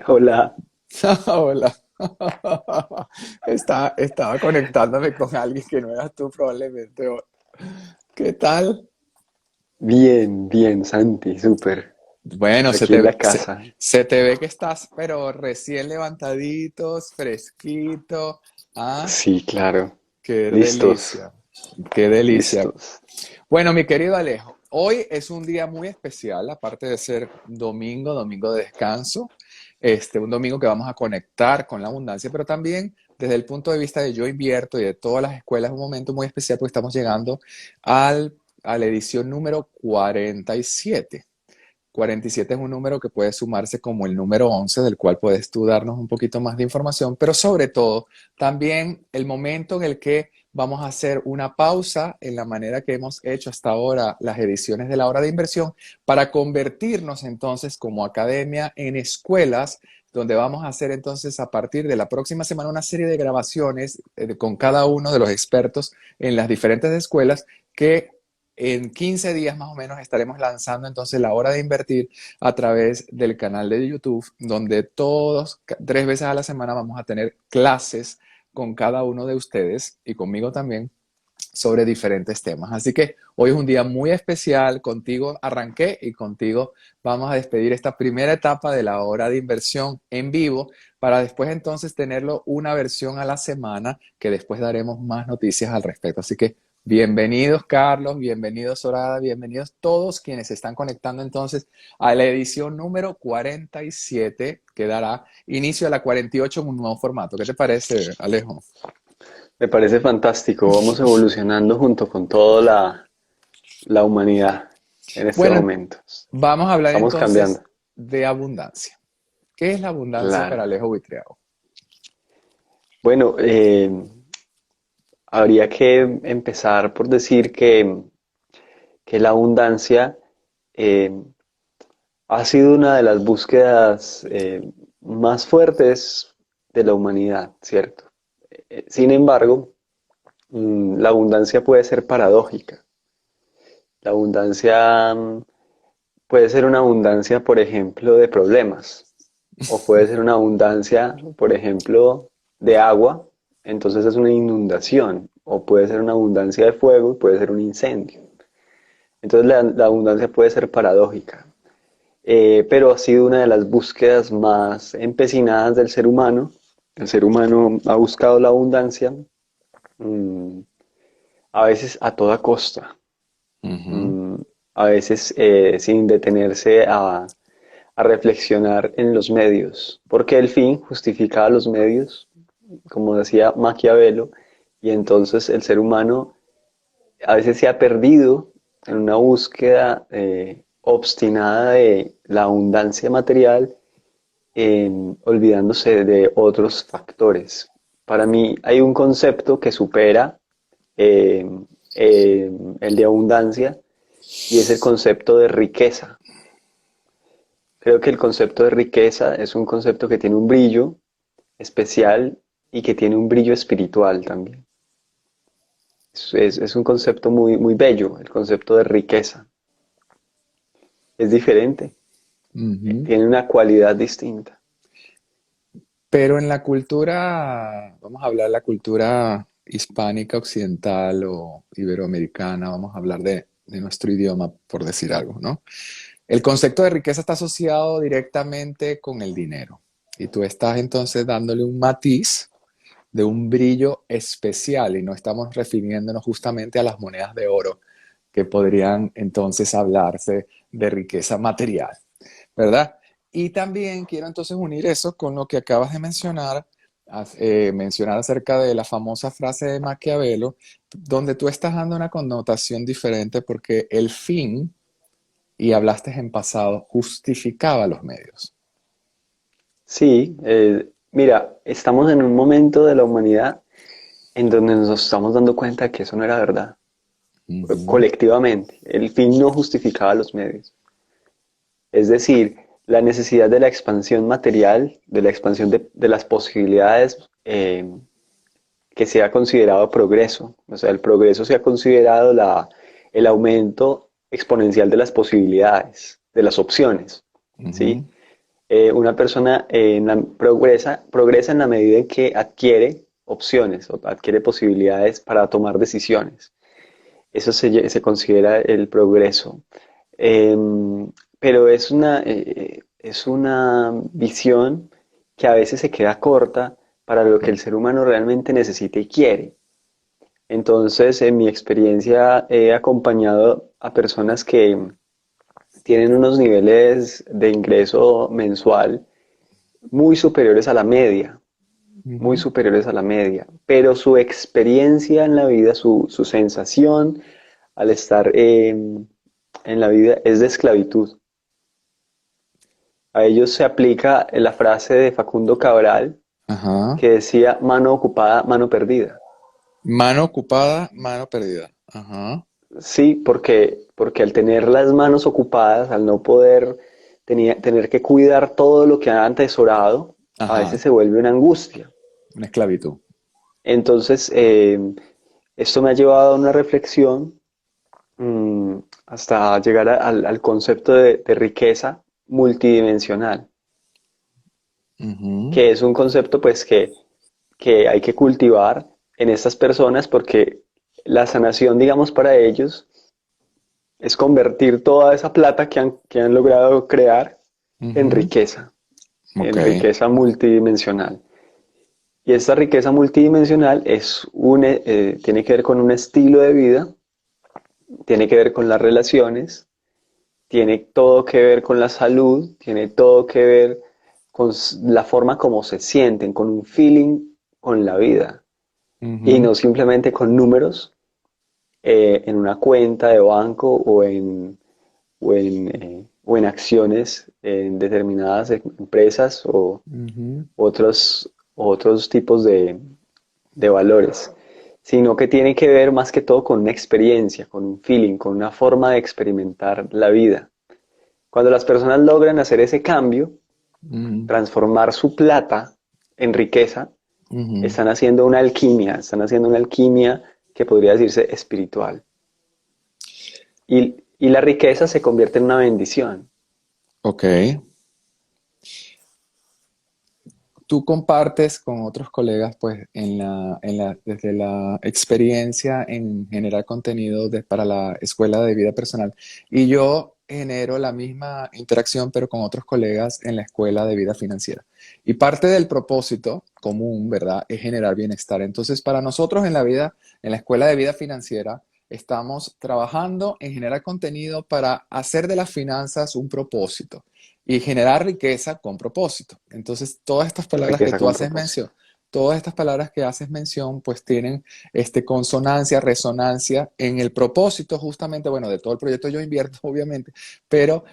Hola, Hola. Estaba conectándome con alguien que no eras tú probablemente. ¿Qué tal? bien, bien, Santi, súper. Bueno, se Aquí te, en ve- la se, casa. se te ve que estás, pero recién levantaditos, fresquito. Ah, Sí, claro. qué Listos, delicia, qué delicia. listos. Bueno, mi querido Alejo, hoy es un día muy especial, aparte de ser domingo, domingo de descanso, un domingo que vamos a conectar con la abundancia, pero también desde el punto de vista de Yo Invierto y de todas las escuelas, es un momento muy especial porque estamos llegando a la edición número 47. 47 es un número que puede sumarse como el número 11, del cual puedes tú darnos un poquito más de información, pero sobre todo también el momento en el que vamos a hacer una pausa en la manera que hemos hecho hasta ahora las ediciones de la hora de inversión para convertirnos entonces como academia en escuelas donde vamos a hacer entonces a partir de la próxima semana una serie de grabaciones con cada uno de los expertos en las diferentes escuelas que en 15 días más o menos estaremos lanzando entonces la hora de invertir a través del canal de YouTube, donde todos, 3 veces a la semana, vamos a tener clases con cada uno de ustedes y conmigo también sobre diferentes temas. Así que hoy es un día muy especial. Contigo arranqué y contigo vamos a despedir esta primera etapa de la hora de inversión en vivo para después entonces tenerlo una versión a la semana que después daremos más noticias al respecto. Así que bienvenidos Carlos, bienvenidos Sorada, bienvenidos todos quienes se están conectando entonces a la edición número 47 que dará inicio a la 48 en un nuevo formato. ¿Qué te parece, Alejo? Me parece fantástico. Vamos evolucionando junto con toda la humanidad en este Bueno, momento. vamos a hablar Estamos cambiando. entonces de abundancia. ¿Qué es la abundancia para Claro. Alejo Buitriago? Bueno, habría que empezar por decir que la abundancia eh, ha sido una de las búsquedas más fuertes de la humanidad, ¿cierto? Sin embargo, la abundancia puede ser paradójica. La abundancia puede ser una abundancia, por ejemplo, de problemas, o puede ser una abundancia, por ejemplo, de agua, entonces es una inundación, o puede ser una abundancia de fuego y puede ser un incendio. Entonces la abundancia puede ser paradójica. Pero ha sido una de las búsquedas más empecinadas del ser humano. El ser humano ha buscado la abundancia, mm, a veces a toda costa, Ujú. mm, a veces sin detenerse a reflexionar en los medios, porque el fin justificaba los medios, como decía Maquiavelo, y entonces el ser humano a veces se ha perdido en una búsqueda obstinada de la abundancia material, olvidándose de otros factores. Para mí hay un concepto que supera eh, el de abundancia y es el concepto de riqueza. Creo que el concepto de riqueza es un concepto que tiene un brillo especial y que tiene un brillo espiritual también. Es un concepto muy, muy bello, el concepto de riqueza. Es diferente, Ujú. tiene una cualidad distinta. Pero en la cultura, vamos a hablar de la cultura hispánica, occidental o iberoamericana, vamos a hablar de nuestro idioma, por decir algo, ¿no? El concepto de riqueza está asociado directamente con el dinero. Y tú estás entonces dándole un matiz de un brillo especial y no estamos refiriéndonos justamente a las monedas de oro que podrían entonces hablarse de riqueza material, ¿verdad? Y también quiero entonces unir eso con lo que acabas de mencionar, mencionar acerca de la famosa frase de Maquiavelo, donde tú estás dando una connotación diferente porque el fin, y hablaste en pasado, justificaba los medios. Sí, mira, estamos en un momento de la humanidad en donde nos estamos dando cuenta que eso no era verdad. Ujú, Colectivamente, el fin no justificaba los medios. Es decir, la necesidad de la expansión material, de la expansión de las posibilidades que se ha considerado progreso. O sea, el progreso se ha considerado el aumento exponencial de las posibilidades, de las opciones, ¿sí? ujú. Una persona progresa en la medida en que adquiere opciones o adquiere posibilidades para tomar decisiones. Eso se considera el progreso. Pero es una visión que a veces se queda corta para lo que el ser humano realmente necesita y quiere. Entonces, en mi experiencia he acompañado a personas que tienen unos niveles de ingreso mensual muy superiores a la media, muy Ujú. superiores a la media, pero su experiencia en la vida, su sensación al estar en la vida es de esclavitud. A ellos se aplica la frase de Facundo Cabral Ajá. que decía mano ocupada, mano perdida. Mano ocupada, mano perdida. Ajá. Sí, porque al tener las manos ocupadas, al no poder tener que cuidar todo lo que han atesorado, a veces Ajá. se vuelve una angustia. Una esclavitud. Entonces, esto me ha llevado a una reflexión hasta llegar al concepto de riqueza multidimensional, Ujú. que es un concepto pues que hay que cultivar en estas personas porque la sanación, digamos, para ellos es convertir toda esa plata que han logrado crear Ujú. Ok. en riqueza multidimensional. Y esta riqueza multidimensional tiene que ver con un estilo de vida, tiene que ver con las relaciones, tiene todo que ver con la salud, tiene todo que ver con la forma como se sienten, con un feeling con la vida y Ujú. no simplemente con números en una cuenta de banco o en acciones en determinadas empresas o Ujú. otros tipos de valores, sino que tiene que ver más que todo con una experiencia, con un feeling, con una forma de experimentar la vida. Cuando las personas logran hacer ese cambio, Ujú. transformar su plata en riqueza, Ujú. están haciendo una alquimia que podría decirse espiritual. Y la riqueza se convierte en una bendición. Ok. Tú compartes con otros colegas, pues, desde la experiencia en generar contenido para la escuela de vida personal. Y yo genero la misma interacción, pero con otros colegas en la escuela de vida financiera. Y parte del propósito común, ¿verdad?, es generar bienestar. Entonces, para nosotros en la vida, en la escuela de vida financiera, estamos trabajando en generar contenido para hacer de las finanzas un propósito y generar riqueza con propósito. Entonces, todas estas palabras que Riqueza tú con haces propósito. mención, todas estas palabras que haces mención, pues tienen consonancia, resonancia en el propósito justamente, bueno, de todo el proyecto yo invierto, obviamente, pero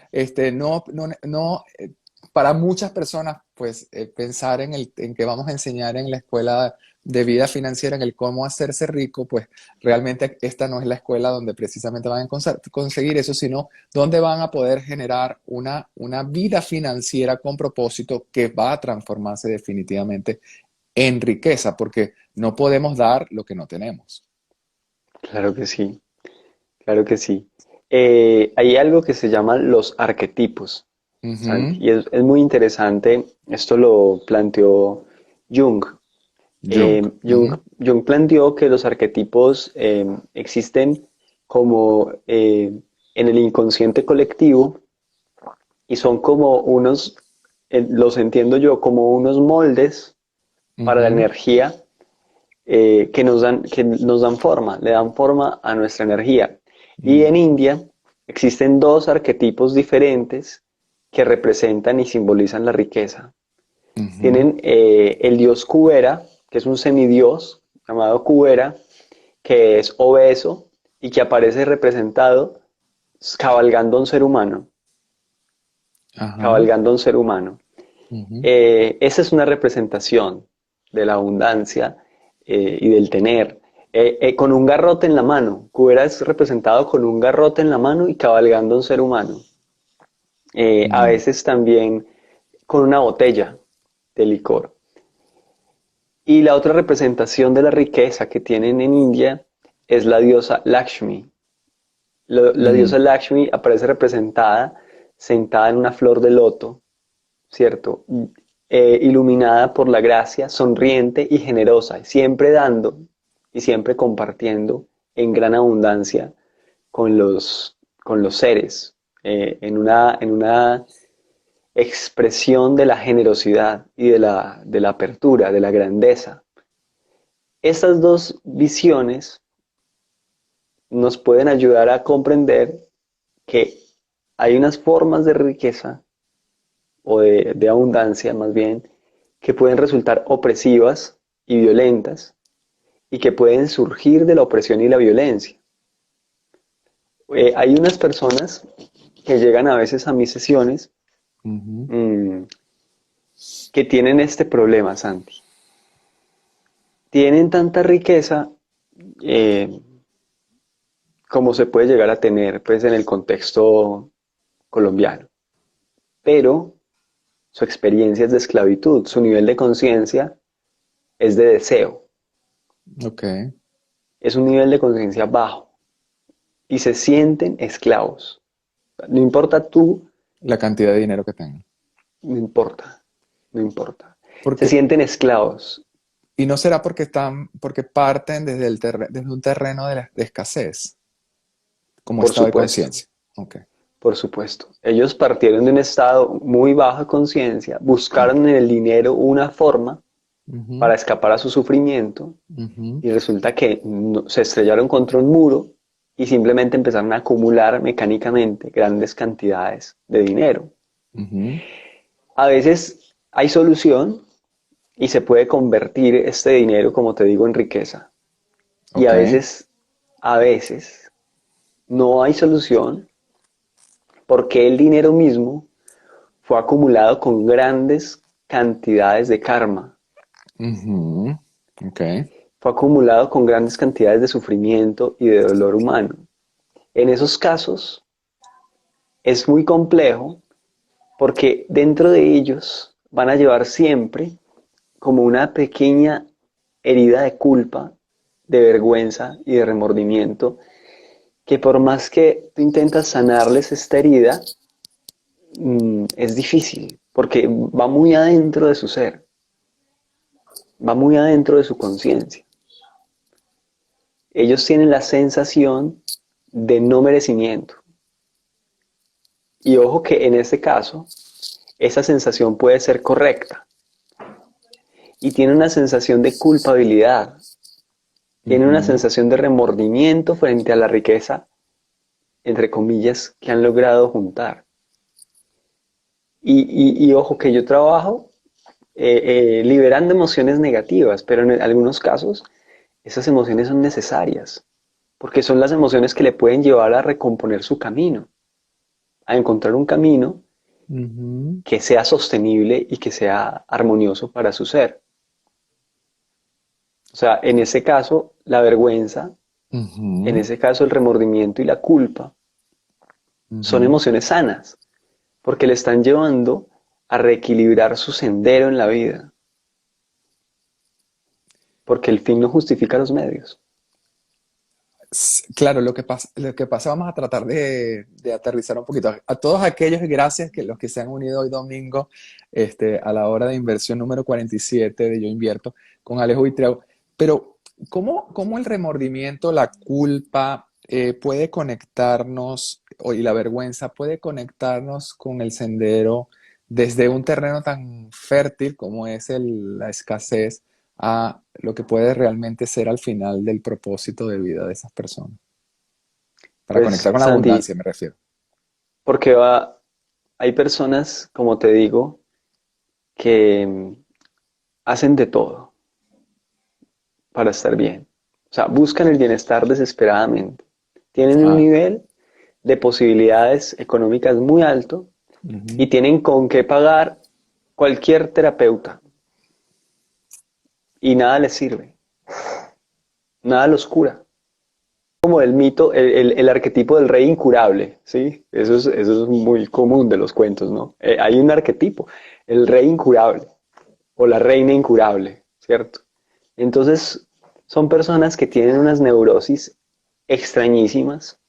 para muchas personas, pues pensar en que vamos a enseñar en la escuela de vida financiera, en el cómo hacerse rico, pues realmente esta no es la escuela donde precisamente van a conseguir eso, sino donde van a poder generar una vida financiera con propósito que va a transformarse definitivamente en riqueza, porque no podemos dar lo que no tenemos. Claro que sí, claro que sí. Hay algo que se llama los arquetipos, Santi, Ujú. y es muy interesante. Esto lo planteó Jung. Jung. Ujú. Jung planteó que los arquetipos existen como en el inconsciente colectivo y son como los entiendo yo, como unos moldes para la Ujú. energía que nos dan forma, le dan forma a nuestra energía. Y en Mm. India existen dos arquetipos diferentes que representan y simbolizan la riqueza. Ujú. Tienen el dios Kubera, que es un semidios llamado Kubera, que es obeso y que aparece representado cabalgando a un ser humano, Ajá. cabalgando a un ser humano. Ujú. Esa es una representación de la abundancia y del tener. Con un garrote en la mano. Kubera es representado con un garrote en la mano y cabalgando a un ser humano. A Mm. veces también con una botella de licor. Y la otra representación de la riqueza que tienen en India es la diosa Lakshmi. La diosa Mm. Lakshmi aparece representada sentada en una flor de loto, ¿cierto? Iluminada por la gracia, sonriente y generosa, siempre dando y siempre compartiendo en gran abundancia con los seres, en una expresión de la generosidad y de la apertura, de la grandeza. Estas dos visiones nos pueden ayudar a comprender que hay unas formas de riqueza o de abundancia más bien que pueden resultar opresivas y violentas y que pueden surgir de la opresión y la violencia. Hay unas personas que llegan a veces a mis sesiones Ujú. mmm, que tienen este problema, Santi. Tienen tanta riqueza eh, como se puede llegar a tener pues, en el contexto colombiano, pero su experiencia es de esclavitud, su nivel de conciencia es de deseo, Ok, es un nivel de conciencia bajo y se sienten esclavos. No importa tú, la cantidad de dinero que tengo. no importa, no importa. Se Porque, sienten esclavos, y no será porque porque parten desde un terreno de escasez, como por estado de supuesto, conciencia. Ok, por supuesto. Ellos partieron de un estado muy bajo de conciencia, buscaron en el dinero una forma ujú, para escapar a su sufrimiento ujú, y resulta que se estrellaron contra un muro y simplemente empezaron a acumular mecánicamente grandes cantidades de dinero. ujú. A veces hay solución y se puede convertir este dinero, como te digo, en riqueza. Y Ok. a veces no hay solución porque el dinero mismo fue acumulado con grandes cantidades de karma, Ujú, ok. fue acumulado con grandes cantidades de sufrimiento y de dolor humano. En esos casos es muy complejo porque dentro de ellos van a llevar siempre como una pequeña herida de culpa, de vergüenza y de remordimiento, que por más que tú intentas sanarles esta herida, es difícil, porque va muy adentro de su ser, va muy adentro de su conciencia. Ellos tienen la sensación de no merecimiento. Y ojo que en este caso, esa sensación puede ser correcta. Y tiene una sensación de culpabilidad, tiene una Ujú. sensación de remordimiento frente a la riqueza, entre comillas, que han logrado juntar. Y ojo que yo trabajo liberando emociones negativas, pero en algunos casos esas emociones son necesarias, porque son las emociones que le pueden llevar a recomponer su camino, a encontrar un camino Ujú, que sea sostenible y que sea armonioso para su ser. O sea, en ese caso, la vergüenza, en ujú, ese caso, el remordimiento y la culpa son ujú. emociones sanas, porque le están llevando a reequilibrar su sendero en la vida, porque el fin no justifica los medios. Claro, lo que pasa, vamos a tratar de aterrizar un poquito. A todos aquellos, gracias que los que se han unido hoy domingo a la hora de inversión número 47 de Yo Invierto con Alejo Buitreu. Pero, ¿cómo el remordimiento, la culpa puede conectarnos, y la vergüenza puede conectarnos con el sendero desde un terreno tan fértil como es la escasez? A lo que puede realmente ser al final del propósito de vida de esas personas. Para conectar Pues con la Santi, abundancia, me refiero. porque hay personas, como te digo, que hacen de todo para estar bien. O sea, buscan el bienestar desesperadamente. Tienen un Ah, nivel de posibilidades económicas muy alto ujú. y tienen con qué pagar cualquier terapeuta y nada les sirve, nada los cura. Como el mito, el arquetipo del rey incurable, ¿sí? Eso es muy común de los cuentos, ¿no? Hay un arquetipo, el rey incurable o la reina incurable, ¿cierto? Entonces, son personas que tienen unas neurosis extrañísimas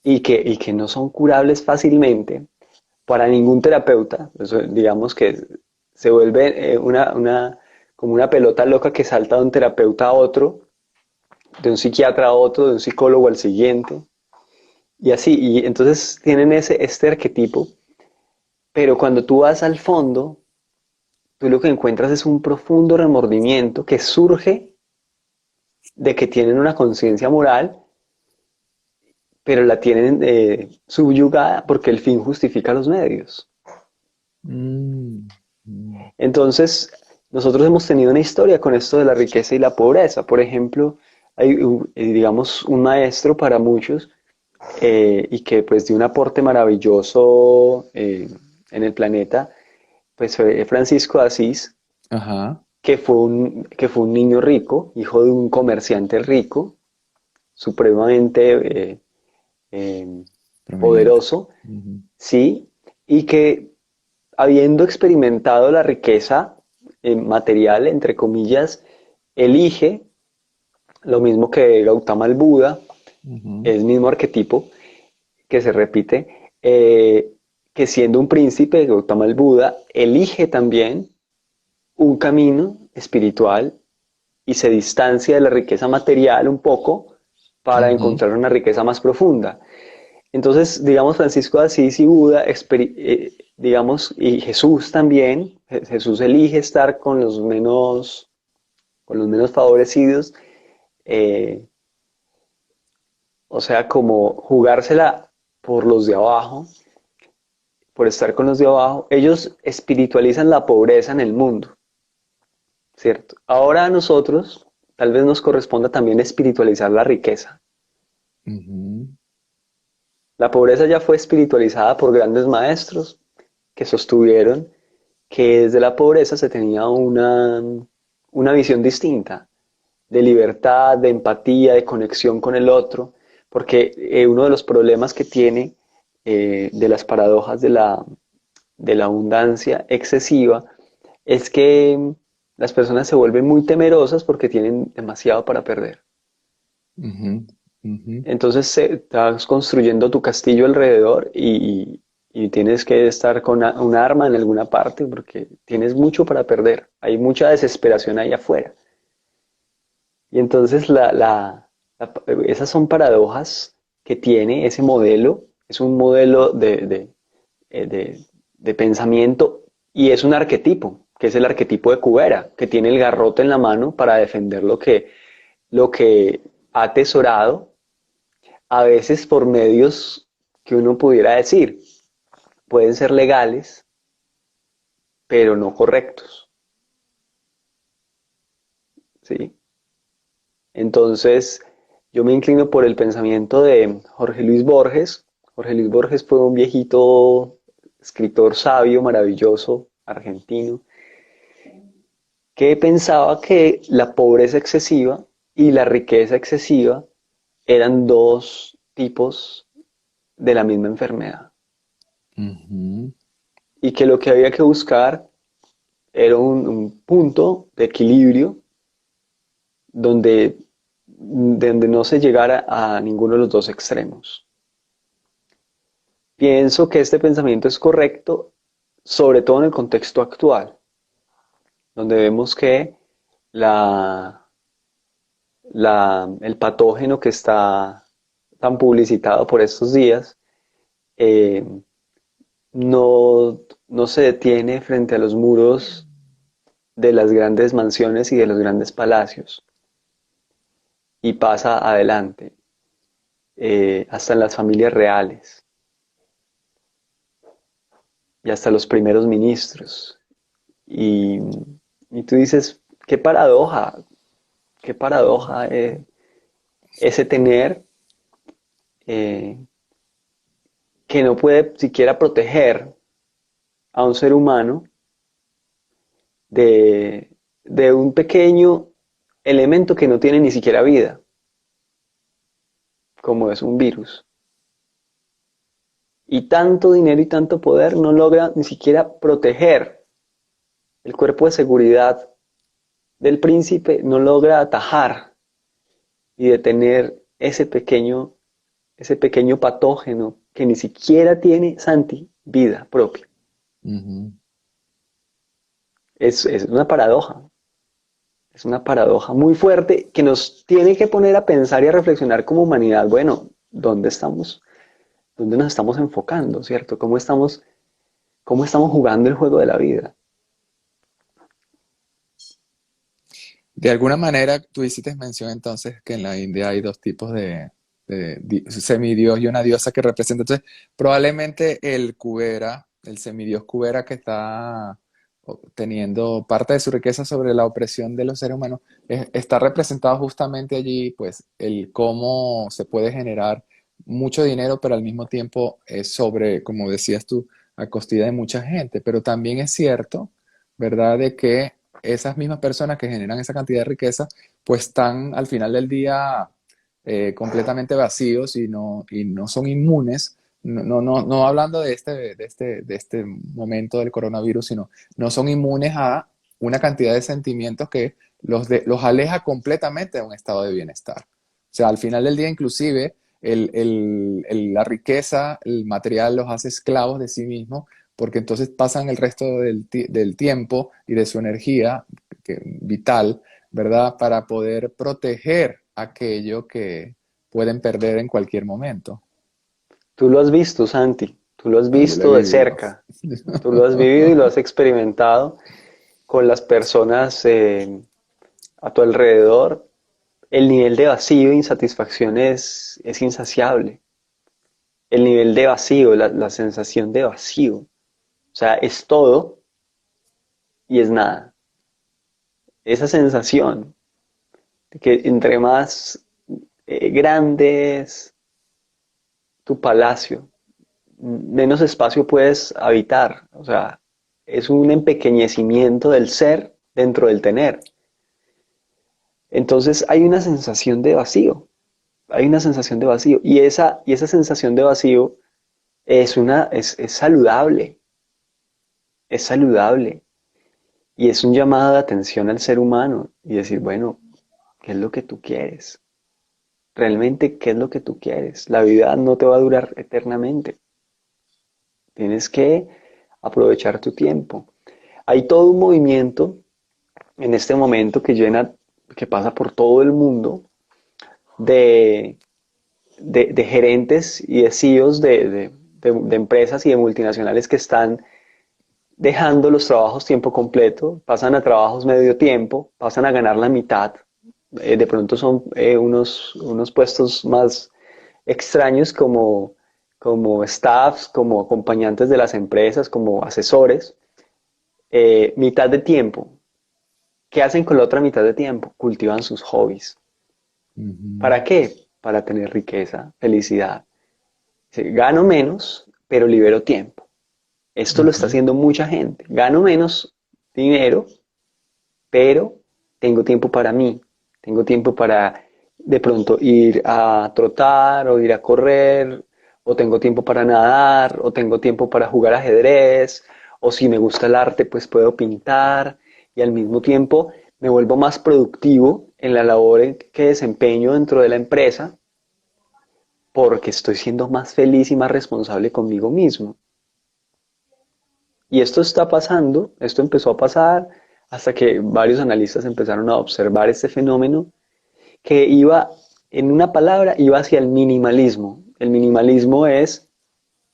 y que no son curables fácilmente para ningún terapeuta. Eso, digamos que se vuelve como una pelota loca que salta de un terapeuta a otro, de un psiquiatra a otro, de un psicólogo al siguiente, y así. Y entonces tienen este arquetipo, pero cuando tú vas al fondo, tú lo que encuentras es un profundo remordimiento que surge de que tienen una conciencia moral, pero la tienen subyugada porque el fin justifica los medios. Mm, mm, Entonces, nosotros hemos tenido una historia con esto de la riqueza y la pobreza. Por ejemplo, hay, digamos, un maestro para muchos y que pues dio un aporte maravilloso en el planeta, pues fue Francisco de Asís, ajá, que fue un niño rico, hijo de un comerciante rico, supremamente eh, prominente. poderoso, Ujú, ¿sí? Y que habiendo experimentado la riqueza material, entre comillas, elige lo mismo que Gautama el Buda, ujú, el mismo arquetipo que se repite, que siendo un príncipe, Gautama el Buda, elige también un camino espiritual y se distancia de la riqueza material un poco para ujú, encontrar una riqueza más profunda. Entonces, digamos, Francisco de Asís y Buda, digamos, y Jesús también, Jesús elige estar con los menos favorecidos, eh, o sea, como jugársela por los de abajo, por estar con los de abajo. Ellos espiritualizan la pobreza en el mundo, ¿cierto? Ahora a nosotros tal vez nos corresponda también espiritualizar la riqueza. ujú, La pobreza ya fue espiritualizada por grandes maestros que sostuvieron que desde la pobreza se tenía una visión distinta de libertad, de empatía, de conexión con el otro, porque uno de los problemas que tiene de las paradojas de la abundancia excesiva es que las personas se vuelven muy temerosas porque tienen demasiado para perder. ujú, ujú. Entonces estás construyendo tu castillo alrededor y tienes que estar con un arma en alguna parte porque tienes mucho para perder. Hay mucha desesperación ahí afuera. Y entonces esas son paradojas que tiene ese modelo. Es un modelo eh, de- de pensamiento y es un arquetipo, que es el arquetipo de Cubera, que tiene el garrote en la mano para defender lo que ha atesorado a veces por medios que uno pudiera decir, pueden ser legales, pero no correctos, ¿sí? Entonces, yo me inclino por el pensamiento de Jorge Luis Borges. Jorge Luis Borges fue un viejito escritor sabio, maravilloso, argentino, que pensaba que la pobreza excesiva y la riqueza excesiva eran dos tipos de la misma enfermedad Ujú, y que lo que había que buscar era un punto de equilibrio donde, donde no se llegara a ninguno de los dos extremos. Pienso que este pensamiento es correcto, sobre todo en el contexto actual, donde vemos que la, el patógeno que está tan publicitado por estos días eh, no, no se detiene frente a los muros de las grandes mansiones y de los grandes palacios y pasa adelante, hasta en las familias reales y hasta los primeros ministros. Y, y tú dices, qué paradoja ese tener eh, que no puede siquiera proteger a un ser humano de un pequeño elemento que no tiene ni siquiera vida, como es un virus. Y tanto dinero y tanto poder no logra ni siquiera proteger el cuerpo de seguridad del príncipe, no logra atajar y detener ese pequeño patógeno que ni siquiera tiene, Santi. vida propia. Ujú. Es una paradoja muy fuerte que nos tiene que poner a pensar y a reflexionar como humanidad. Bueno, ¿dónde estamos? ¿Dónde nos estamos enfocando, cierto? Cómo estamos jugando el juego de la vida? De alguna manera, tú hiciste mención entonces que en la India hay dos tipos de semidios y una diosa que representa. Entonces, probablemente el Kubera, el semidios Kubera que está teniendo parte de su riqueza sobre la opresión de los seres humanos, está representado justamente allí, pues, el cómo se puede generar mucho dinero, pero al mismo tiempo sobre, como decías tú, a costilla de mucha gente. Pero también es cierto, ¿verdad?, de que esas mismas personas que generan esa cantidad de riqueza, pues están al final del día completamente vacíos y no son inmunes. No hablando de este momento del coronavirus, sino no son inmunes a una cantidad de sentimientos que los aleja completamente de un estado de bienestar. O sea, al final del día, inclusive, la riqueza, el material los hace esclavos de sí mismos porque entonces pasan el resto del tiempo y de su energía vital, ¿verdad? Para poder proteger aquello que pueden perder en cualquier momento. Tú lo has visto, Santi, tú lo has No, yo lo he visto de vivido. cerca, tú lo has vivido y lo has experimentado con las personas a tu alrededor. El nivel de vacío e insatisfacción es insaciable. El nivel de vacío, la sensación de vacío. O sea, es todo y es nada. Esa sensación de que entre más grande es tu palacio, menos espacio puedes habitar. O sea, es un empequeñecimiento del ser dentro del tener. Entonces hay una sensación de vacío, hay una sensación de vacío. Y esa sensación de vacío es saludable, es saludable. Y es un llamado de atención al ser humano y decir, bueno, ¿qué es lo que tú quieres? Realmente, ¿qué es lo que tú quieres? La vida no te va a durar eternamente. Tienes que aprovechar tu tiempo. Hay todo un movimiento en este momento que pasa por todo el mundo de, de gerentes y de CEOs de empresas y de multinacionales que están dejando los trabajos tiempo completo, pasan a trabajos medio tiempo, pasan a ganar la mitad. De pronto son unos puestos más extraños como staffs, como acompañantes de las empresas, como asesores. Mitad de tiempo. ¿Qué hacen con la otra mitad de tiempo? Cultivan sus hobbies. Ujú, ¿Para qué? Para tener riqueza, felicidad. Gano menos, pero libero tiempo. Esto lo está ujú, haciendo mucha gente. Gano menos dinero, pero tengo tiempo para mí. Tengo tiempo para de pronto ir a trotar o ir a correr, o tengo tiempo para nadar, o tengo tiempo para jugar ajedrez, o si me gusta el arte, pues puedo pintar y al mismo tiempo me vuelvo más productivo en la labor que desempeño dentro de la empresa porque estoy siendo más feliz y más responsable conmigo mismo. Y esto está pasando, esto empezó a pasar hasta que varios analistas empezaron a observar este fenómeno que iba, en una palabra, iba hacia el minimalismo. El minimalismo es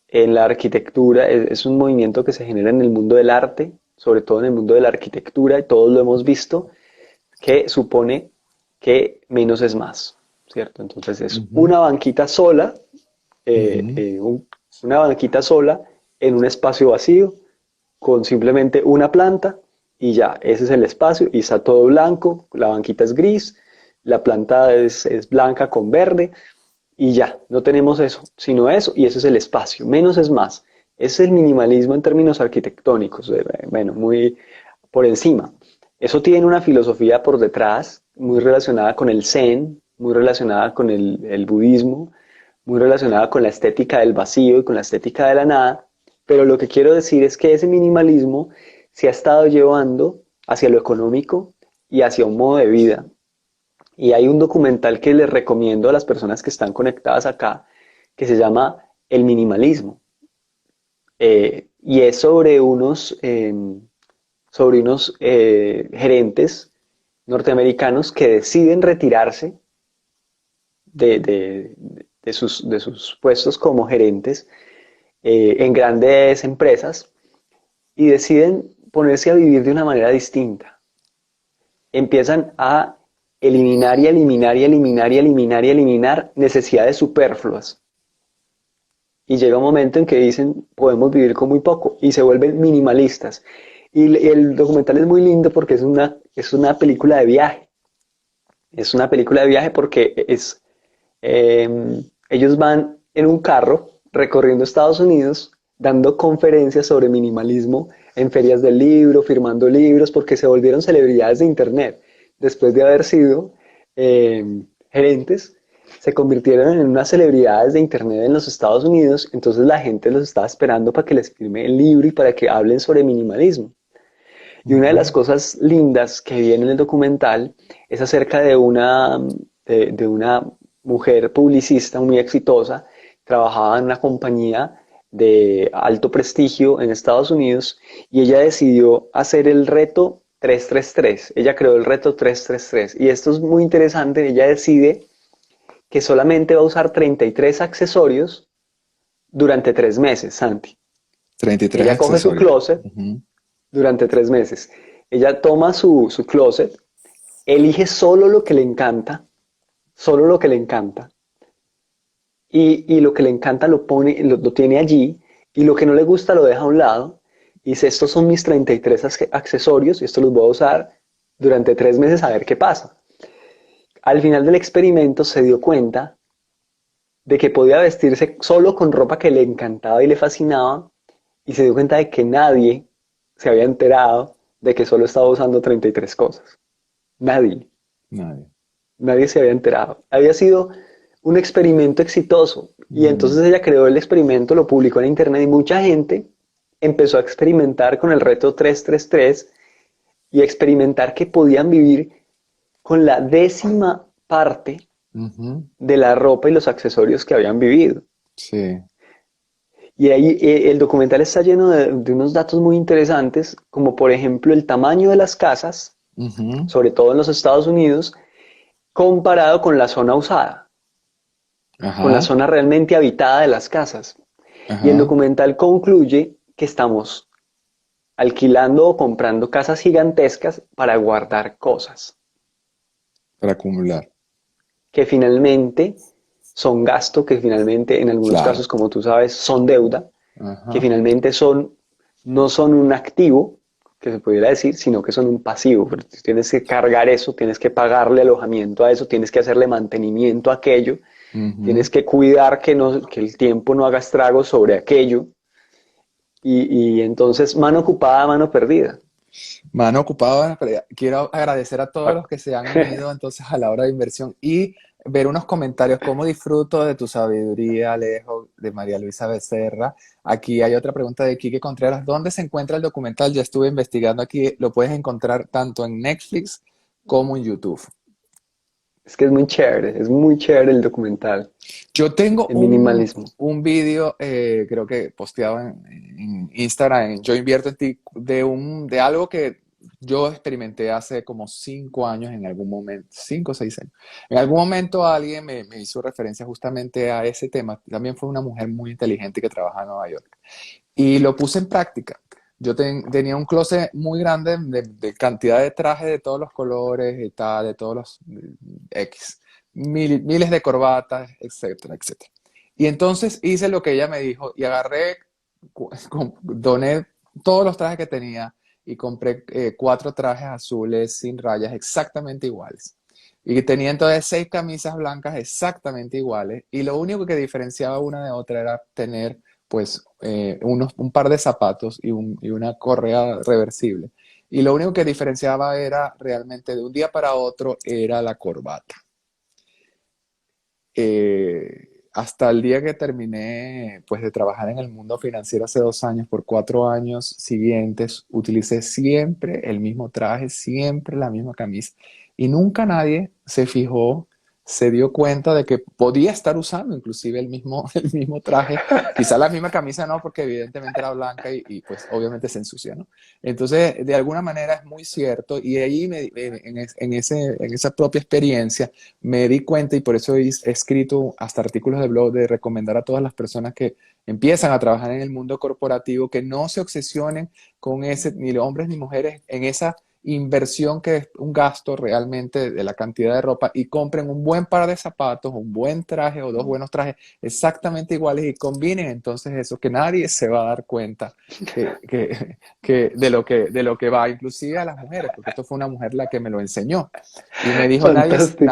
en la arquitectura, es un movimiento que se genera en el mundo del arte, sobre todo en el mundo de la arquitectura, y todos lo hemos visto, que supone que menos es más, ¿cierto? Entonces es ujú, eh, ujú. eh, un- una banquita sola en un espacio vacío con simplemente una planta y ya, ese es el espacio y está todo blanco, la banquita es gris, la planta es blanca con verde y ya, no tenemos eso, sino eso y ese es el espacio, menos es más. Ese es el minimalismo en términos arquitectónicos, bueno, muy por encima. Eso tiene una filosofía por detrás, muy relacionada con el Zen, muy relacionada con el budismo, muy relacionada con la estética del vacío y con la estética de la nada, pero lo que quiero decir es que ese minimalismo se ha estado llevando hacia lo económico y hacia un modo de vida. Y hay un documental que les recomiendo a las personas que están conectadas acá, que se llama El minimalismo. y es sobre unos gerentes norteamericanos que deciden retirarse de sus puestos como gerentes en grandes empresas y deciden ponerse a vivir de una manera distinta. Empiezan a eliminar y eliminar y eliminar y eliminar y eliminar necesidades superfluas. Y llega un momento en que dicen, podemos vivir con muy poco, y se vuelven minimalistas. Y el documental es muy lindo porque es una película de viaje. Es una película de viaje porque ellos van en un carro recorriendo Estados Unidos, dando conferencias sobre minimalismo en ferias del libro, firmando libros, porque se volvieron celebridades de Internet. Después de haber sido eh, gerentes, se convirtieron en unas celebridades de Internet en los Estados Unidos, entonces la gente los estaba esperando para que les firme el libro y para que hablen sobre minimalismo. Y una de las Ujú. cosas lindas que viene en el documental es acerca de una mujer publicista muy exitosa, trabajaba en una compañía de alto prestigio en Estados Unidos y ella decidió hacer el reto 333. Ella creó el reto 333 y esto es muy interesante. Ella decide que solamente va a usar 33 accesorios durante 3 meses, Santi. 33 Ella coge su accesorios. closet Ujú. durante 3 meses. Ella toma su closet, elige solo lo que le encanta, y lo que le encanta lo tiene allí, y lo que no le gusta lo deja a un lado, y dice, estos son mis 33 accesorios, y estos los voy a usar durante 3 meses a ver qué pasa. Al final del experimento se dio cuenta de que podía vestirse solo con ropa que le encantaba y le fascinaba, y se dio cuenta de que nadie se había enterado de que solo estaba usando 33 cosas. Nadie, Nadie. nadie se había enterado. Había sido un experimento exitoso y Mm. entonces ella creó el experimento, lo publicó en internet y mucha gente empezó a experimentar con el reto 333 y a experimentar que podían vivir con la décima parte Ujú. de la ropa y los accesorios que habían vivido. Sí. Y ahí el documental está lleno de unos datos muy interesantes, como por ejemplo el tamaño de las casas, Ujú. sobre todo en los Estados Unidos, comparado con la zona usada, con la Ajá. zona realmente habitada de las casas. Y el Ajá. documental concluye que estamos alquilando o comprando casas gigantescas para guardar cosas, Para acumular. que finalmente son gasto, que finalmente en algunos Claro. casos, como tú sabes, son deuda, que Ajá. finalmente no son un activo, que se pudiera decir, sino que son un pasivo. Pero tienes que cargar eso, tienes que pagarle alojamiento a eso, tienes que hacerle mantenimiento a aquello, Ujú. tienes que cuidar que el tiempo no haga estragos sobre aquello, y entonces mano ocupada, mano perdida. Mano ocupada, pero quiero agradecer a todos los que se han unido entonces a la hora de inversión y ver unos comentarios. ¿Cómo disfruto de tu sabiduría, Alejo, de María Luisa Becerra? Aquí hay otra pregunta de Quique Contreras. ¿Dónde se encuentra el documental? Ya estuve investigando aquí. Lo puedes encontrar tanto en Netflix como en YouTube. Es que es muy chévere el documental, Yo tengo el minimalismo. un vídeo, creo que posteado en Instagram, en Yo Invierto en Ti, de algo que yo experimenté hace como 5 años en algún momento, 5 o 6 años. En algún momento alguien me hizo referencia justamente a ese tema. También fue una mujer muy inteligente que trabaja en Nueva York. Y lo puse en práctica. Yo tenía un closet muy grande de cantidad de trajes de todos los colores y tal, de todos los X, miles de corbatas, etcétera, etcétera. Y entonces hice lo que ella me dijo y agarré, doné todos los trajes que tenía y compré 4 trajes azules sin rayas exactamente iguales. Y tenía entonces 6 camisas blancas exactamente iguales. Y lo único que diferenciaba una de otra era tener pues un par de zapatos y una correa reversible. Y lo único que diferenciaba era realmente de un día para otro era la corbata. Hasta el día que terminé pues de trabajar en el mundo financiero hace 2 años, por 4 años siguientes, utilicé siempre el mismo traje, siempre la misma camisa. Y nunca nadie se fijó se dio cuenta de que podía estar usando inclusive el mismo traje, quizá la misma camisa no, porque evidentemente era blanca pues obviamente se ensucia, ¿no? Entonces, de alguna manera es muy cierto y ahí en esa propia experiencia me di cuenta y por eso he escrito hasta artículos de blog de recomendar a todas las personas que empiezan a trabajar en el mundo corporativo que no se obsesionen con ese, ni hombres ni mujeres, en esa inversión que es un gasto realmente de la cantidad de ropa y compren un buen par de zapatos, un buen traje o dos buenos trajes exactamente iguales y combinen entonces eso, que nadie se va a dar cuenta de lo que va, inclusive a las mujeres, porque esto fue una mujer la que me lo enseñó y me dijo, Fantástico.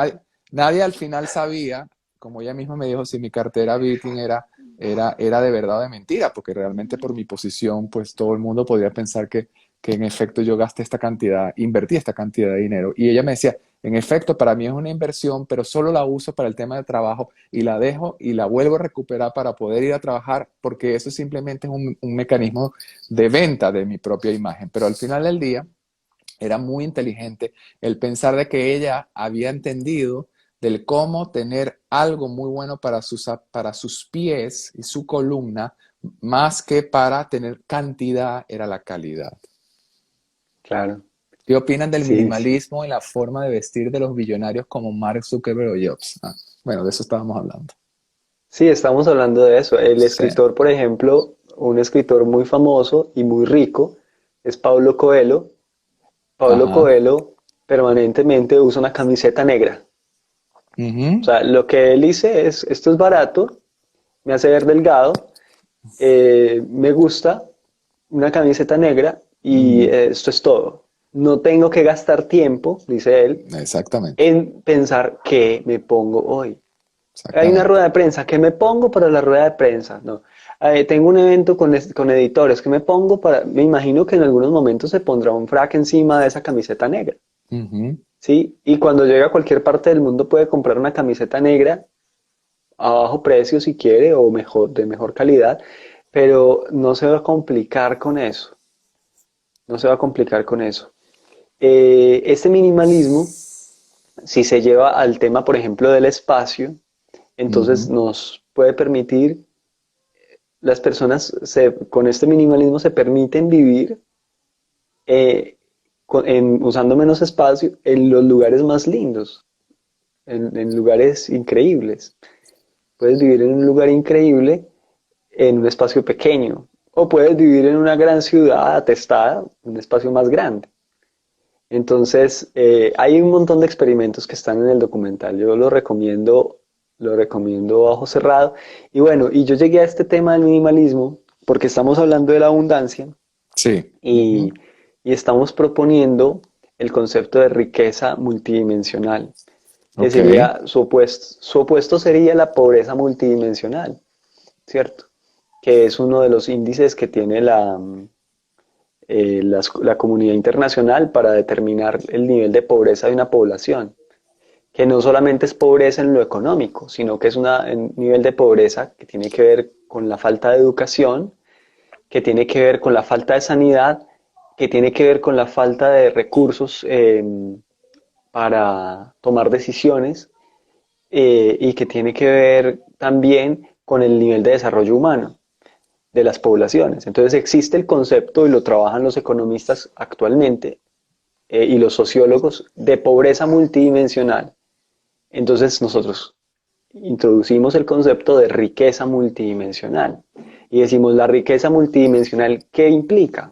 nadie al final sabía, como ella misma me dijo, si mi cartera Birkin era de verdad o de mentira, porque realmente por mi posición, pues todo el mundo podría pensar que en efecto yo gasté esta cantidad, invertí esta cantidad de dinero. Y ella me decía, en efecto, para mí es una inversión, pero solo la uso para el tema de trabajo y la dejo y la vuelvo a recuperar para poder ir a trabajar, porque eso simplemente es un mecanismo de venta de mi propia imagen. Pero al final del día era muy inteligente el pensar de que ella había entendido del cómo tener algo muy bueno para sus pies y su columna, más que para tener cantidad, era la calidad. Claro, ¿Qué opinan del sí, sí. minimalismo y la forma de vestir de los billonarios como Mark Zuckerberg o Jobs? Ah, bueno, de eso estábamos hablando. Sí, estamos hablando de eso. El Sí. escritor, por ejemplo, un escritor muy famoso y muy rico es Paulo Coelho. Paulo Ajá. Coelho permanentemente usa una camiseta negra. O Ujú, sea, lo que él dice es, esto es barato, me hace ver delgado, me gusta una camiseta negra y ujú. esto es todo. No tengo que gastar tiempo, dice él, Exactamente. en pensar qué me pongo hoy. Hay una Exactamente. rueda de prensa, ¿qué me pongo para la rueda de prensa? No. Tengo un evento con editores, ¿qué me pongo para...? Me imagino que en algunos momentos se pondrá un frac encima de esa camiseta negra, Ujú. ¿sí? Y cuando llega a cualquier parte del mundo puede comprar una camiseta negra a bajo precio si quiere o mejor, de mejor calidad, pero no se va a complicar con eso, no se va a complicar con eso. Este minimalismo, si se lleva al tema, por ejemplo, del espacio, entonces Ujú. nos puede permitir, las personas con este minimalismo se permiten vivir eh, usando menos espacio en los lugares más lindos, en lugares increíbles. Puedes vivir en un lugar increíble en un espacio pequeño, o puedes vivir en una gran ciudad atestada, un espacio más grande. Entonces, hay un montón de experimentos que están en el documental. Yo lo recomiendo a ojo cerrado. Y bueno, y yo llegué a este tema del minimalismo porque estamos hablando de la abundancia Sí. Ujú. y, y estamos proponiendo el concepto de riqueza multidimensional, que Ok. sería su opuesto sería la pobreza multidimensional, ¿cierto? Que es uno de los índices que tiene la comunidad internacional para determinar el nivel de pobreza de una población, que no solamente es pobreza en lo económico, sino que es un nivel de pobreza que tiene que ver con la falta de educación, que tiene que ver con la falta de sanidad, que tiene que ver con la falta de recursos para tomar decisiones y que tiene que ver también con el nivel de desarrollo humano de las poblaciones. Entonces existe el concepto y lo trabajan los economistas actualmente y los sociólogos de pobreza multidimensional. Entonces nosotros introducimos el concepto de riqueza multidimensional y decimos la riqueza multidimensional, ¿qué implica?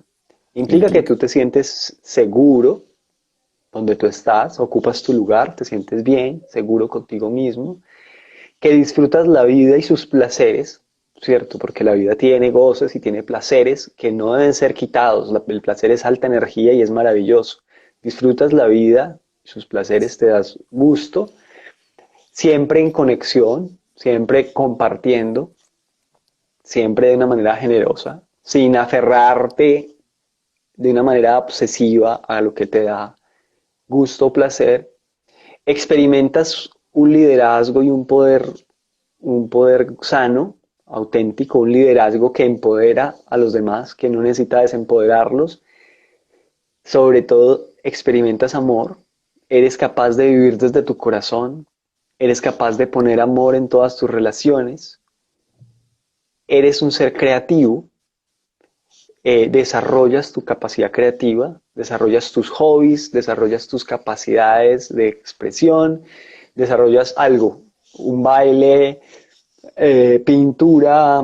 ¿Qué Implica que implica? tú te sientes seguro donde tú estás, ocupas tu lugar, te sientes bien, seguro contigo mismo, que disfrutas la vida y sus placeres, ¿cierto? Porque la vida tiene goces y tiene placeres que no deben ser quitados. El placer es alta energía y es maravilloso. Disfrutas la vida, sus placeres te das gusto, siempre en conexión, siempre compartiendo, siempre de una manera generosa, sin aferrarte de una manera obsesiva a lo que te da gusto o placer. Experimentas un liderazgo y un poder sano, auténtico, un liderazgo que empodera a los demás, que no necesita desempoderarlos. Sobre todo, experimentas amor, eres capaz de vivir desde tu corazón, eres capaz de poner amor en todas tus relaciones, eres un ser creativo, desarrollas tu capacidad creativa, desarrollas tus hobbies, desarrollas tus capacidades de expresión, desarrollas algo, un baile, pintura,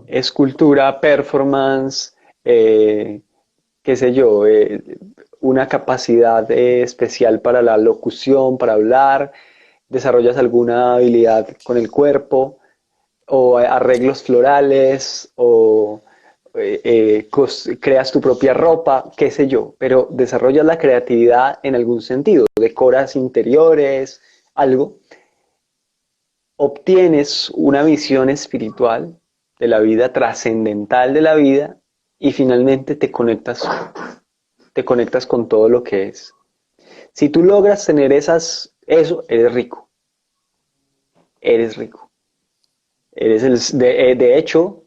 escultura, performance, qué sé yo, una capacidad especial para la locución, para hablar, desarrollas alguna habilidad con el cuerpo, o arreglos florales, o creas tu propia ropa, qué sé yo, pero desarrollas la creatividad en algún sentido, decoras interiores, algo, obtienes una visión espiritual de la vida, trascendental de la vida, y finalmente te conectas con todo lo que es. Si tú logras tener eso, eres rico, eres rico. De hecho,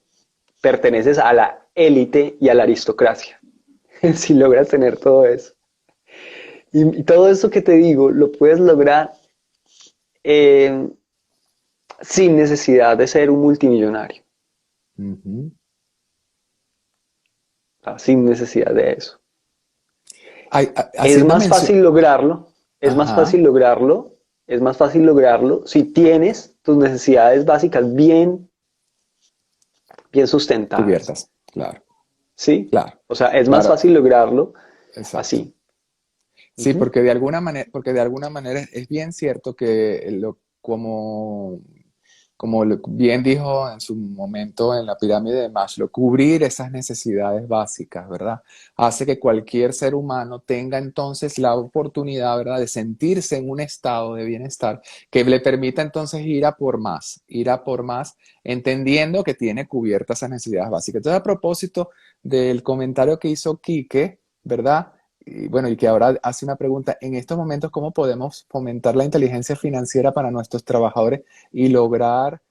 perteneces a la élite y a la aristocracia, si logras tener todo eso. Y todo eso que te digo, lo puedes lograr eh, sin necesidad de ser un multimillonario, Ujú. sin necesidad de eso. Es Haciendo más mención, fácil lograrlo, es más ajá, fácil lograrlo, es más fácil lograrlo si tienes tus necesidades básicas bien sustentadas, cubiertas, claro, ¿sí? claro, O sea, es más claro, fácil lograrlo exacto. así. Sí, Ujú. porque de alguna manera es bien cierto que como bien dijo en su momento en la pirámide de Maslow, cubrir esas necesidades básicas, ¿verdad? Hace que cualquier ser humano tenga entonces la oportunidad, ¿verdad?, de sentirse en un estado de bienestar que le permita entonces ir a por más, entendiendo que tiene cubiertas esas necesidades básicas. Entonces, a propósito del comentario que hizo Quique, ¿verdad? Y bueno, y que ahora hace una pregunta, en estos momentos, ¿cómo podemos fomentar la inteligencia financiera para nuestros trabajadores y lograr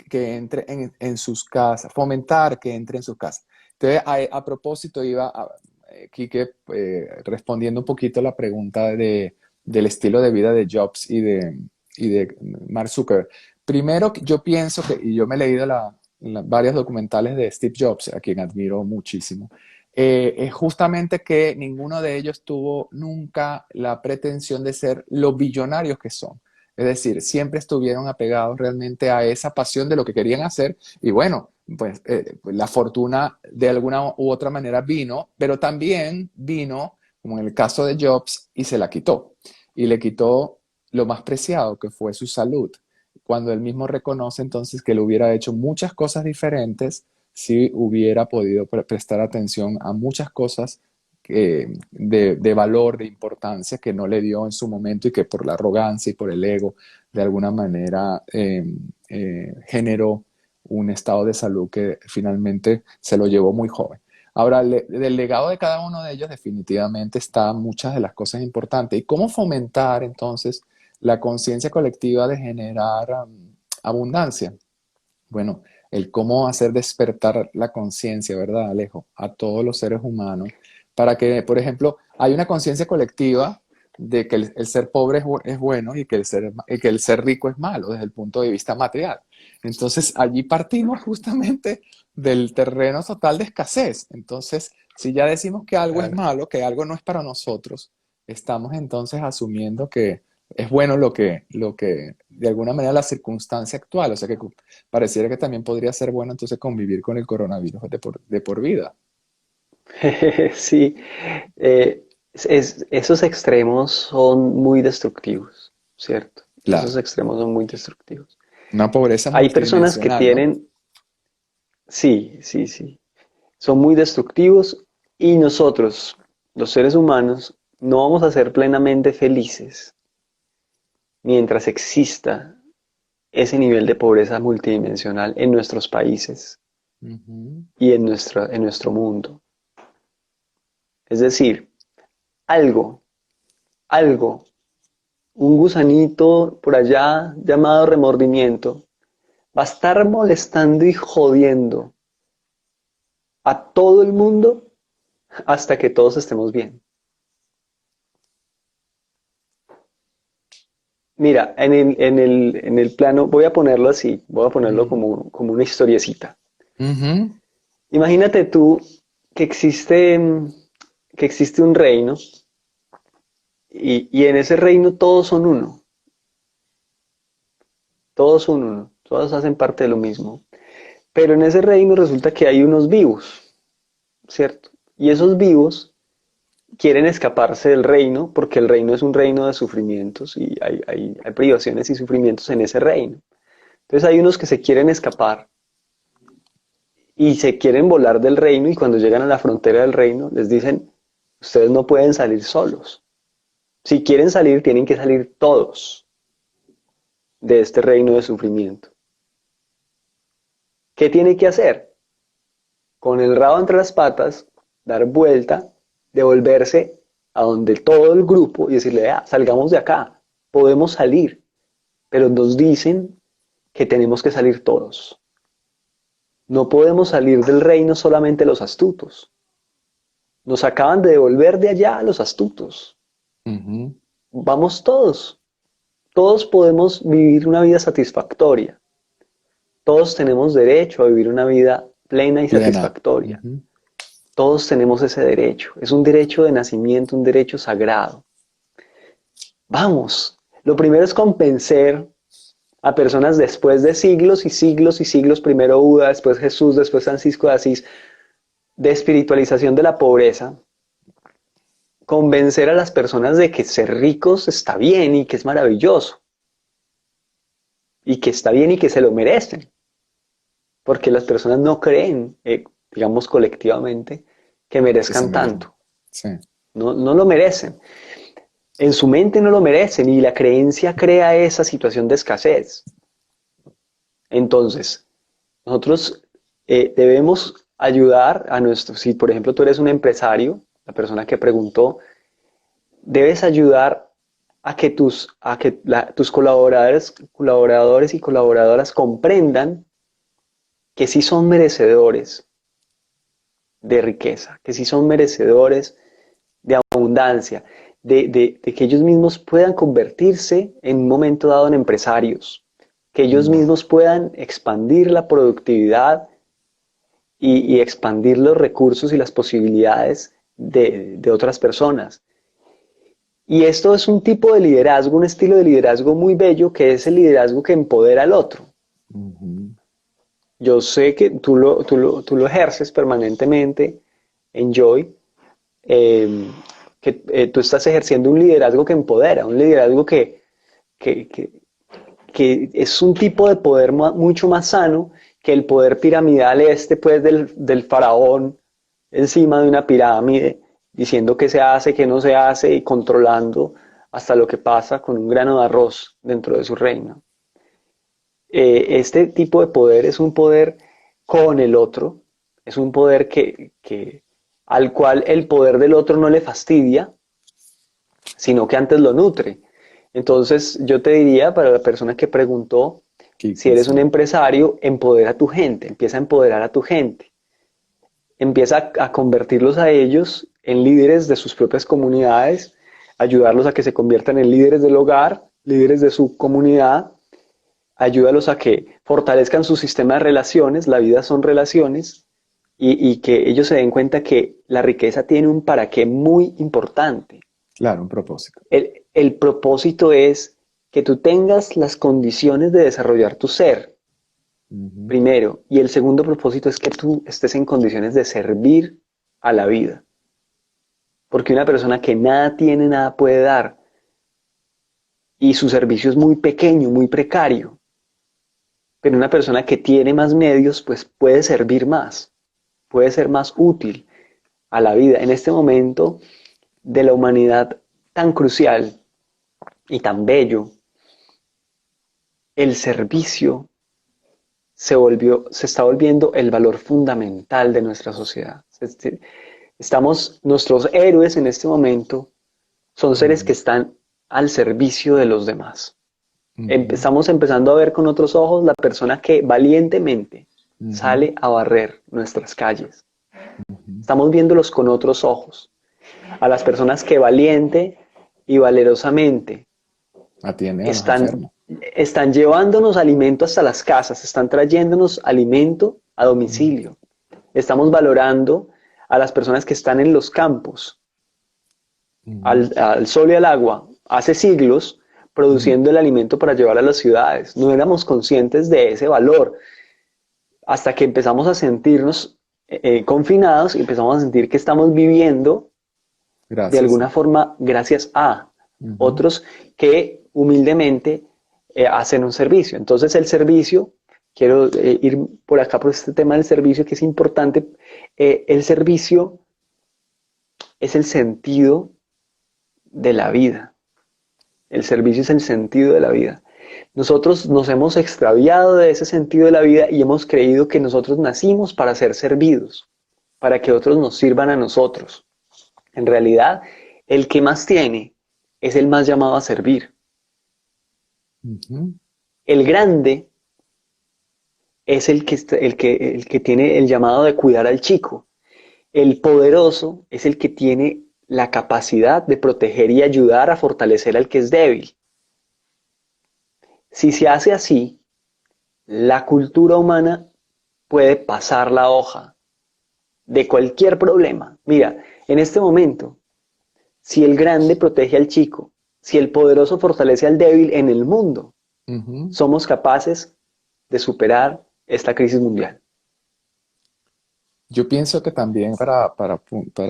que entre en sus casas, fomentar que entre en sus casas? Entonces, a propósito, Quique, respondiendo un poquito la pregunta del estilo de vida de Jobs y de Mark Zuckerberg. Primero, yo pienso que, y yo me he leído varios documentales de Steve Jobs, a quien admiro muchísimo, es justamente que ninguno de ellos tuvo nunca la pretensión de ser los billonarios que son. Es decir, siempre estuvieron apegados realmente a esa pasión de lo que querían hacer y bueno, pues la fortuna de alguna u otra manera vino, pero también vino, como en el caso de Jobs, y se la quitó. Y le quitó lo más preciado, que fue su salud. Cuando él mismo reconoce entonces que le hubiera hecho muchas cosas diferentes si hubiera podido prestar atención a muchas cosas de valor, de importancia que no le dio en su momento y que por la arrogancia y por el ego de alguna manera generó un estado de salud que finalmente se lo llevó muy joven. Ahora, del legado de cada uno de ellos definitivamente están muchas de las cosas importantes. ¿Y cómo fomentar entonces la conciencia colectiva de generar abundancia? Bueno, el cómo hacer despertar la conciencia, ¿verdad, Alejo? A todos los seres humanos, para que, por ejemplo, hay una conciencia colectiva de que el ser pobre es bueno y que el ser rico es malo desde el punto de vista material. Entonces, allí partimos justamente del terreno total de escasez. Entonces, si ya decimos que algo es Claro. malo, que algo no es para nosotros, estamos entonces asumiendo que es bueno lo que de alguna manera la circunstancia actual, o sea que pareciera que también podría ser bueno entonces convivir con el coronavirus de por vida. Sí, esos extremos son muy destructivos, ¿cierto? Esos Claro. extremos son muy destructivos. Una pobreza Hay personas que multidimensional, ¿no? tienen, sí, sí, sí, son muy destructivos y nosotros, los seres humanos, no vamos a ser plenamente felices mientras exista ese nivel de pobreza multidimensional en nuestros países Ujú. y en nuestro mundo. Es decir, algo, algo, un gusanito por allá llamado remordimiento, va a estar molestando y jodiendo a todo el mundo hasta que todos estemos bien. Mira, en el plano, voy a ponerlo así, voy a ponerlo Mm. como una historiecita. Ujú. Imagínate tú que existe, que existe un reino y en ese reino todos son uno, todos son uno, todos hacen parte de lo mismo. Pero en ese reino resulta que hay unos vivos, ¿cierto? Y esos vivos quieren escaparse del reino porque el reino es un reino de sufrimientos y hay privaciones y sufrimientos en ese reino. Entonces hay unos que se quieren escapar y se quieren volar del reino y cuando llegan a la frontera del reino les dicen, ustedes no pueden salir solos. Si quieren salir, tienen que salir todos de este reino de sufrimiento. ¿Qué tiene que hacer? Con el rabo entre las patas, dar vuelta, devolverse a donde todo el grupo y decirle, ah, salgamos de acá, podemos salir, pero nos dicen que tenemos que salir todos. No podemos salir del reino solamente los astutos. Nos acaban de devolver de allá a los astutos. Ujú. Vamos todos. Todos podemos vivir una vida satisfactoria. Todos tenemos derecho a vivir una vida plena y Plena. satisfactoria. Ujú. Todos tenemos ese derecho. Es un derecho de nacimiento, un derecho sagrado. Vamos. Lo primero es convencer a personas después de siglos y siglos y siglos, primero Buda, después Jesús, después Francisco de Asís, de espiritualización de la pobreza, convencer a las personas de que ser ricos está bien y que es maravilloso, y que está bien y que se lo merecen, porque las personas no creen, digamos colectivamente, que Que se merezcan merecen. tanto, Sí. no, no lo merecen. En su mente no lo merecen y la creencia crea esa situación de escasez. Entonces, nosotros debemos ayudar a nuestro, si por ejemplo tú eres un empresario, la persona que preguntó, debes ayudar a que tus colaboradores y colaboradoras comprendan que sí son merecedores de riqueza, que sí son merecedores de abundancia, de que ellos mismos puedan convertirse en un momento dado en empresarios, que ellos Mm. mismos puedan expandir la productividad y expandir los recursos y las posibilidades de otras personas. Y esto es un tipo de liderazgo, un estilo de liderazgo muy bello, que es el liderazgo que empodera al otro. Ujú. Yo sé que tú lo ejerces permanentemente en Joy, eh, que tú estás ejerciendo un liderazgo que empodera, un liderazgo que, que, que es un tipo de poder mucho más sano que el poder piramidal pues del faraón encima de una pirámide, diciendo qué se hace, qué no se hace y controlando hasta lo que pasa con un grano de arroz dentro de su reino. Este tipo de poder es un poder con el otro, es un poder al cual el poder del otro no le fastidia, sino que antes lo nutre. Entonces yo te diría, para la persona que preguntó, si eres un Sí. empresario, empodera a tu gente, empieza a empoderar a tu gente, empieza a convertirlos a ellos en líderes de sus propias comunidades, ayudarlos a que se conviertan en líderes del hogar, líderes de su comunidad, ayúdalos a que fortalezcan su sistema de relaciones, la vida son relaciones, y que ellos se den cuenta que la riqueza tiene un para qué muy importante. Claro, un propósito. El propósito es que tú tengas las condiciones de desarrollar tu ser, Ujú. primero, y el segundo propósito es que tú estés en condiciones de servir a la vida, porque una persona que nada tiene, nada puede dar, y su servicio es muy pequeño, muy precario, pero una persona que tiene más medios, pues puede servir más, puede ser más útil a la vida. En este momento de la humanidad tan crucial y tan bello, el servicio se está volviendo el valor fundamental de nuestra sociedad. Nuestros héroes en este momento son seres que Ujú. están al servicio de los demás. Ujú. Estamos empezando a ver con otros ojos la persona que valientemente Ujú. sale a barrer nuestras calles. Ujú. Estamos viéndolos con otros ojos. A las personas que valiente y valerosamente atienden a los están, enfermos. están llevándonos alimento hasta las casas, están trayéndonos alimento a Mm, domicilio. Estamos valorando a las personas que están en los campos, ujú, al sol y al agua, hace siglos, ujú. produciendo el alimento para llevar a las ciudades. No éramos conscientes de ese valor hasta que empezamos a sentirnos confinados y empezamos a sentir que estamos viviendo de Gracias. alguna forma gracias a Ujú. otros que humildemente hacen un servicio. Entonces el servicio, quiero ir por acá por este tema del servicio que es importante, el servicio es el sentido de la vida. El servicio es el sentido de la vida. Nosotros nos hemos extraviado de ese sentido de la vida y hemos creído que nosotros nacimos para ser servidos, para que otros nos sirvan a nosotros. En realidad, el que más tiene es el más llamado a servir. Ujú. El grande es el que tiene el llamado de cuidar al chico. El poderoso es el que tiene la capacidad de proteger y ayudar a fortalecer al que es débil. Si se hace así, la cultura humana puede pasar la hoja de cualquier problema. Mira, en este momento, si el grande protege al chico, si el poderoso fortalece al débil en el mundo, Ujú. somos capaces de superar esta crisis mundial. Yo pienso que también para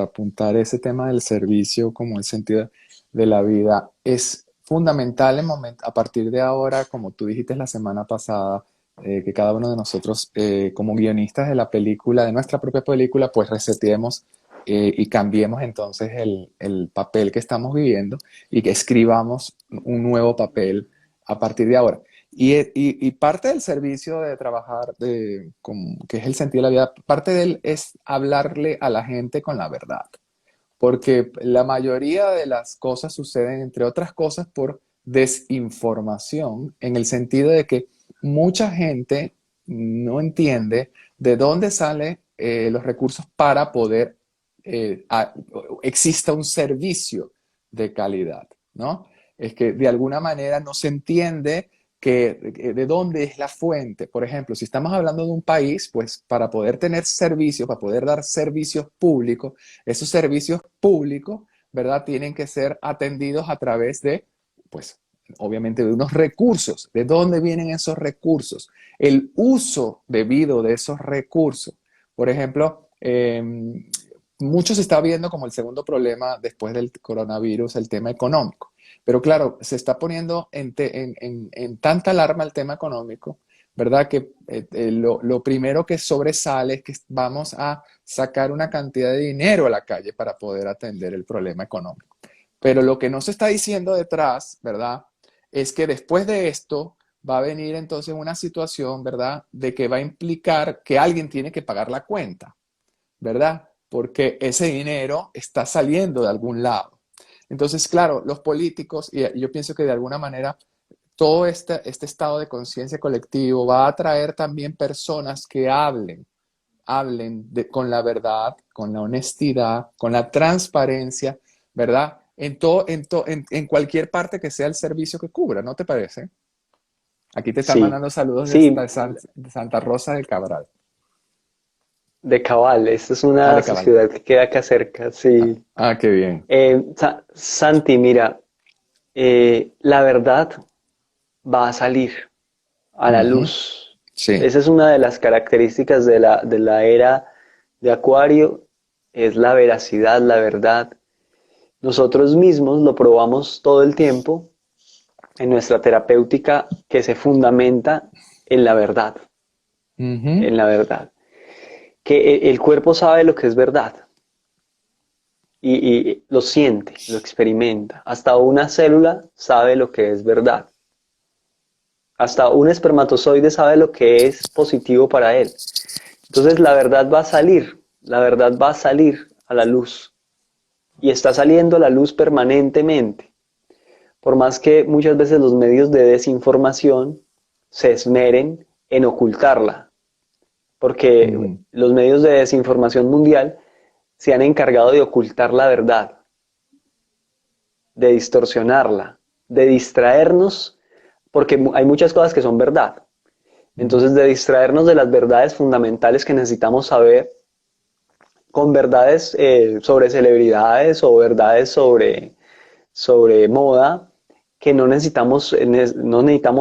apuntar ese tema del servicio como el sentido de la vida es fundamental a partir de ahora, como tú dijiste la semana pasada, que cada uno de nosotros como guionistas de la película, de nuestra propia película, pues reseteemos y cambiemos entonces el papel que estamos viviendo y que escribamos un nuevo papel a partir de ahora. Y parte del servicio de trabajar, que es el sentido de la vida, parte de él es hablarle a la gente con la verdad. Porque la mayoría de las cosas suceden, entre otras cosas, por desinformación, en el sentido de que mucha gente no entiende de dónde salen los recursos para poder exista un servicio de calidad, ¿no? Es que de alguna manera no se entiende de dónde es la fuente. Por ejemplo, si estamos hablando de un país, pues para poder tener servicios, para poder dar servicios públicos, esos servicios públicos, ¿verdad? Tienen que ser atendidos a través de, pues, obviamente de unos recursos. ¿De dónde vienen esos recursos? El uso debido de esos recursos. Por ejemplo, mucho se está viendo como el segundo problema después del coronavirus, el tema económico. Pero claro, se está poniendo en tanta alarma el tema económico, ¿verdad? Que lo primero que sobresale es que vamos a sacar una cantidad de dinero a la calle para poder atender el problema económico. Pero lo que no se está diciendo detrás, ¿verdad? Es que después de esto va a venir entonces una situación, ¿verdad? De que va a implicar que alguien tiene que pagar la cuenta, ¿verdad? Porque ese dinero está saliendo de algún lado. Entonces, claro, los políticos, y yo pienso que de alguna manera todo este estado de conciencia colectivo va a atraer también personas que con la verdad, con la honestidad, con la transparencia, ¿verdad? En cualquier parte que sea el servicio que cubra, ¿no te parece? Aquí te están Sí, mandando saludos sí, de Santa Rosa del Cabral. de Cabal. Esta es Ah, una de Cabal. sociedad que queda acá cerca. Sí. Qué bien. Santi, mira, la verdad va a salir a la Ujú. luz. Sí. Esa es una de las características de la era de Acuario, es la veracidad, la verdad. Nosotros mismos lo probamos todo el tiempo en nuestra terapéutica que se fundamenta en la verdad, Ujú. en la verdad. Que el cuerpo sabe lo que es verdad y lo siente, lo experimenta. Hasta una célula sabe lo que es verdad. Hasta un espermatozoide sabe lo que es positivo para él. Entonces la verdad va a salir, la verdad va a salir a la luz y está saliendo a la luz permanentemente. Por más que muchas veces los medios de desinformación se esmeren en ocultarla, porque Mm. los medios de desinformación mundial se han encargado de ocultar la verdad, de distorsionarla. de distraernos, porque hay muchas cosas que son verdad. Entonces, de distraernos de las verdades fundamentales que necesitamos saber, con verdades sobre celebridades o verdades sobre moda que no necesitamos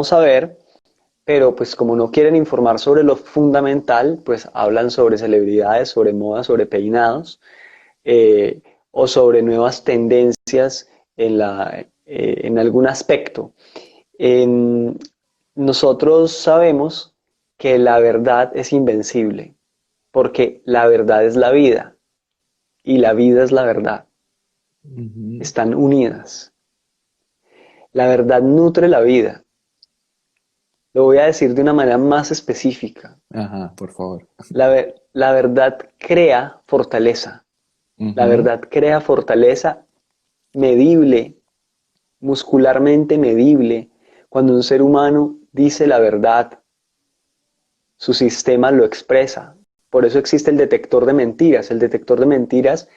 saber, pero pues como no quieren informar sobre lo fundamental, pues hablan sobre celebridades, sobre moda, sobre peinados, o sobre nuevas tendencias en algún aspecto. En- Nosotros sabemos que la verdad es invencible, porque la verdad es la vida y la vida es la verdad. Ujú. Están unidas. La verdad nutre la vida. Lo voy a decir de una manera más específica. Ajá, por favor. La verdad crea fortaleza. La Ujú. verdad crea fortaleza medible, muscularmente medible. Cuando un ser humano dice la verdad, su sistema lo expresa. Por eso existe el detector de mentiras. El detector de mentiras,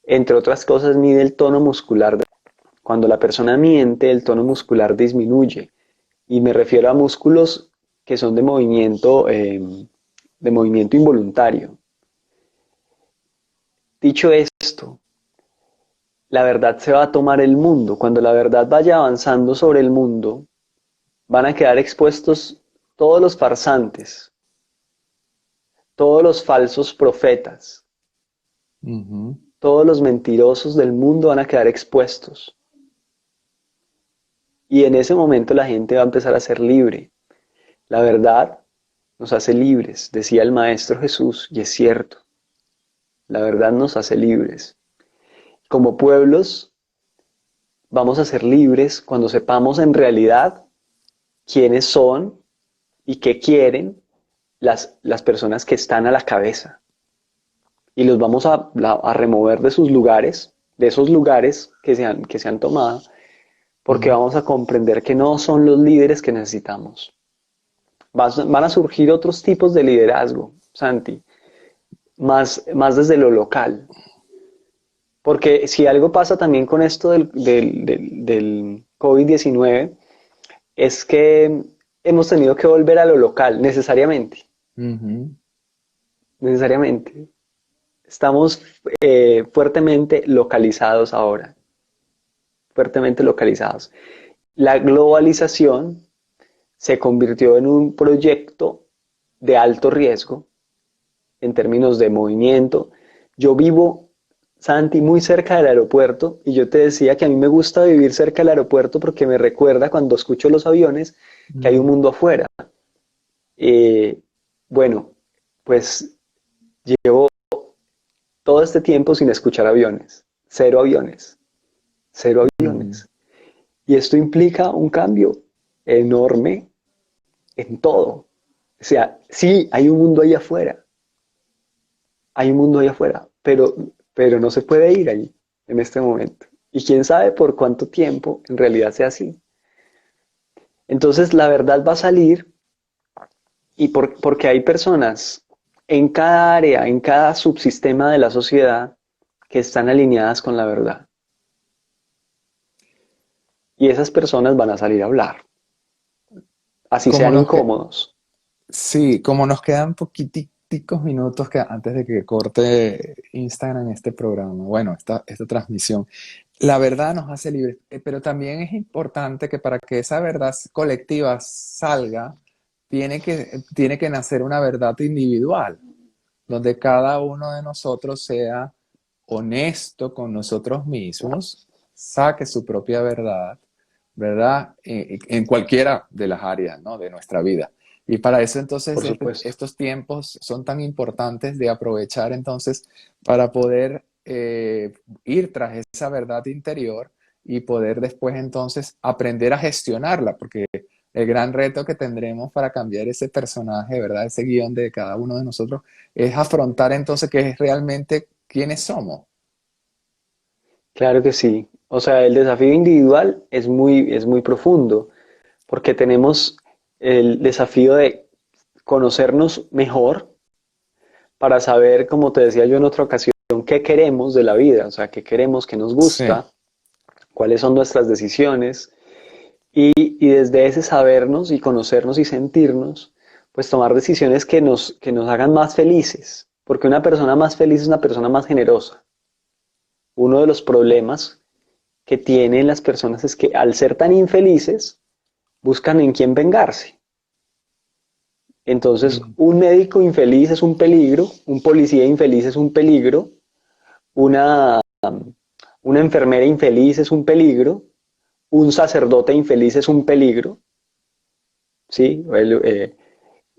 entre otras cosas, mide el tono muscular. Cuando la persona miente, el tono muscular disminuye. Y me refiero a músculos que son de movimiento involuntario. Dicho esto, la verdad se va a tomar el mundo. Cuando la verdad vaya avanzando sobre el mundo, van a quedar expuestos todos los farsantes, todos los falsos profetas, Ujú. todos los mentirosos del mundo van a quedar expuestos. Y en ese momento la gente va a empezar a ser libre. La verdad nos hace libres, decía el Maestro Jesús, y es cierto. La verdad nos hace libres. Como pueblos vamos a ser libres cuando sepamos en realidad quiénes son y qué quieren las personas que están a la cabeza. Y los vamos a remover de sus lugares, de esos lugares que se han tomado, porque Ujú. vamos a comprender que no son los líderes que necesitamos. Van a surgir otros tipos de liderazgo, Santi, más desde lo local. Porque si algo pasa también con esto del COVID-19, es que hemos tenido que volver a lo local, necesariamente, Ujú. necesariamente. Estamos fuertemente localizados ahora, fuertemente localizados. La globalización se convirtió en un proyecto de alto riesgo en términos de movimiento. Yo vivo, Santi, muy cerca del aeropuerto y yo te decía que a mí me gusta vivir cerca del aeropuerto porque me recuerda cuando escucho los aviones que hay un Ujú. mundo afuera. Eh, bueno, pues llevo todo este tiempo sin escuchar aviones, cero aviones, cero Ujú. aviones. Y esto implica un cambio enorme en todo. O sea, sí, hay un mundo ahí afuera, hay un mundo ahí afuera, pero no se puede ir ahí en este momento. Y quién sabe por cuánto tiempo en realidad sea así. Entonces la verdad va a salir porque hay personas en cada área, en cada subsistema de la sociedad que están alineadas con la verdad. Y esas personas van a salir a hablar, así Como sean nos que, incómodos. sí, como nos quedan poquiticos minutos antes de que corte Instagram este programa, bueno, esta transmisión, la verdad nos hace libres, pero también es importante que para que esa verdad colectiva salga, tiene que nacer una verdad individual, donde cada uno de nosotros sea honesto con nosotros mismos, saque su propia verdad, ¿verdad? En cualquiera de las áreas, ¿no? De nuestra vida. Y para eso entonces Por supuesto. estos tiempos son tan importantes de aprovechar entonces para poder ir tras esa verdad interior y poder después entonces aprender a gestionarla, porque el gran reto que tendremos para cambiar ese personaje, ¿verdad? Ese guión de cada uno de nosotros es afrontar entonces qué es realmente quiénes somos. Claro que sí. O sea, el desafío individual es muy profundo, porque tenemos el desafío de conocernos mejor para saber, como te decía yo en otra ocasión, qué queremos de la vida, o sea, qué queremos, qué nos Sí. gusta, cuáles son nuestras decisiones. y desde ese sabernos y conocernos y sentirnos, pues tomar decisiones que nos hagan más felices, porque una persona más feliz es una persona más generosa. Uno de los problemas que tienen las personas es que al ser tan infelices, buscan en quién vengarse. Entonces, Mm, un médico infeliz es un peligro, un policía infeliz es un peligro, una, una enfermera infeliz es un peligro, un sacerdote infeliz es un peligro, ¿sí?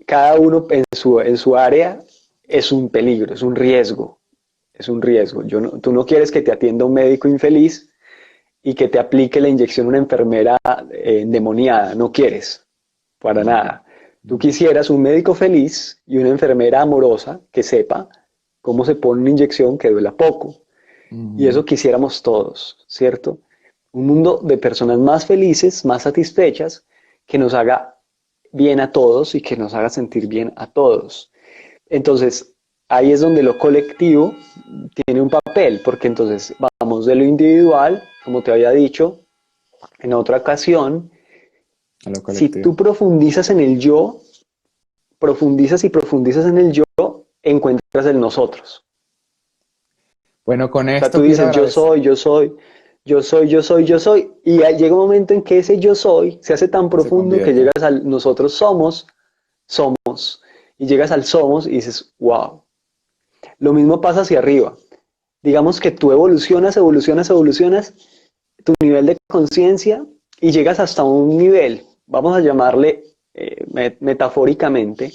Cada uno en su área es un peligro, es un riesgo, es un riesgo. Tú no quieres que te atienda un médico infeliz y que te aplique la inyección una enfermera endemoniada, no quieres, para mm, nada. Tú mm, quisieras un médico feliz y una enfermera amorosa que sepa cómo se pone una inyección que duela poco. Y mm. eso quisiéramos todos, ¿cierto? Un mundo de personas más felices, más satisfechas, que nos haga bien a todos y que nos haga sentir bien a todos. Entonces, ahí es donde lo colectivo tiene un papel, porque entonces vamos de lo individual, como te había dicho en otra ocasión, A lo si tú colectivo. profundizas en el yo, profundizas y profundizas en el yo, encuentras el nosotros. Bueno, con O sea, tú esto quiero dices yo agradecer. soy, yo soy, yo soy, yo soy, yo soy, y llega un momento en que ese yo soy se hace tan Se profundo que convierte. llegas al nosotros somos, somos, y llegas al somos y dices, wow. Lo mismo pasa hacia arriba. Digamos que tú evolucionas, evolucionas, evolucionas tu nivel de conciencia y llegas hasta un nivel, vamos a llamarle metafóricamente,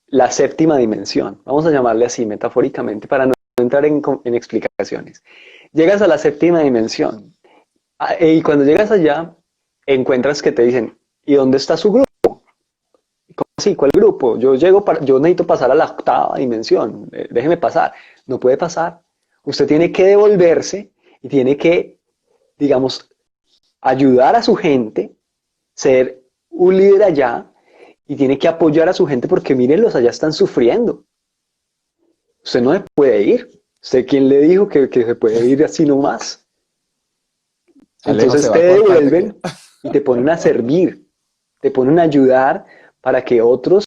la séptima dimensión. Vamos a llamarle así metafóricamente para no entrar en explicaciones. Llegas a la séptima dimensión y cuando llegas allá encuentras que te dicen, ¿y dónde está su grupo? ¿Cómo así? ¿Cuál grupo? Yo necesito pasar a la octava dimensión, déjeme pasar. No puede pasar. Usted tiene que devolverse y tiene que, digamos, ayudar a su gente, ser un líder allá y tiene que apoyar a su gente porque mírenlos, allá están sufriendo. Usted no se puede ir. ¿Usted quién le dijo que se puede ir así nomás? Alejo se Entonces va te a cortar, te quiero. devuelven y te ponen a servir, te ponen a ayudar para que otros